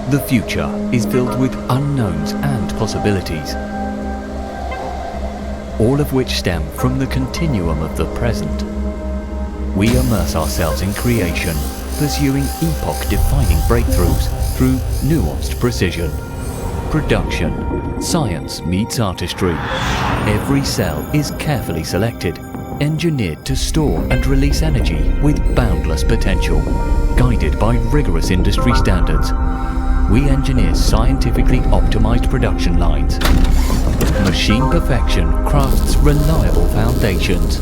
The future is filled with unknowns and possibilities, all of which stem from the continuum of the present. We immerse ourselves in creation, pursuing epoch-defining breakthroughs through nuanced precision. Production. Science meets artistry. Every cell is carefully selected, engineered to store and release energy with boundless potential. Guided by rigorous industry standards, we engineer scientifically optimized production lines. Machine perfection crafts reliable foundations,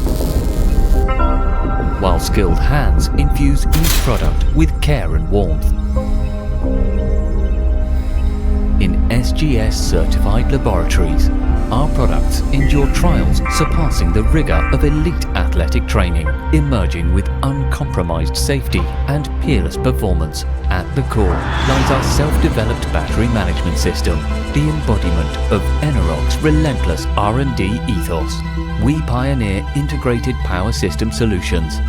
while skilled hands infuse each product with care and warmth. In SGS-certified laboratories, our products endure trials surpassing the rigor of elite athletic training, emerging with uncompromised safety and peerless performance. At the core lies our self-developed battery management system, the embodiment of Eneroc's relentless R&D ethos. We pioneer integrated power system solutions,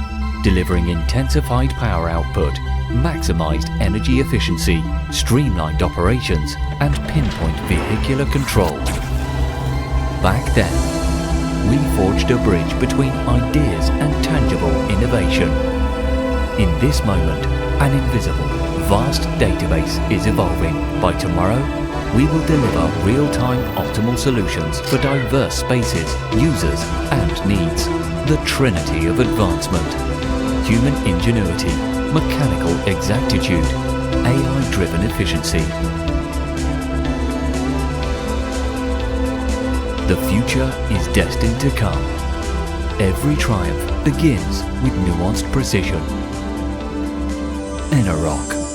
delivering intensified power output, maximized energy efficiency, streamlined operations, and pinpoint vehicular control. Back then, we forged a bridge between ideas and tangible innovation. In this moment, an invisible, vast database is evolving. By tomorrow, we will deliver real-time optimal solutions for diverse spaces, users, and needs. The trinity of advancement: human ingenuity, mechanical exactitude, AI-driven efficiency. The future is destined to come. Every triumph begins with nuanced precision. Eneroc.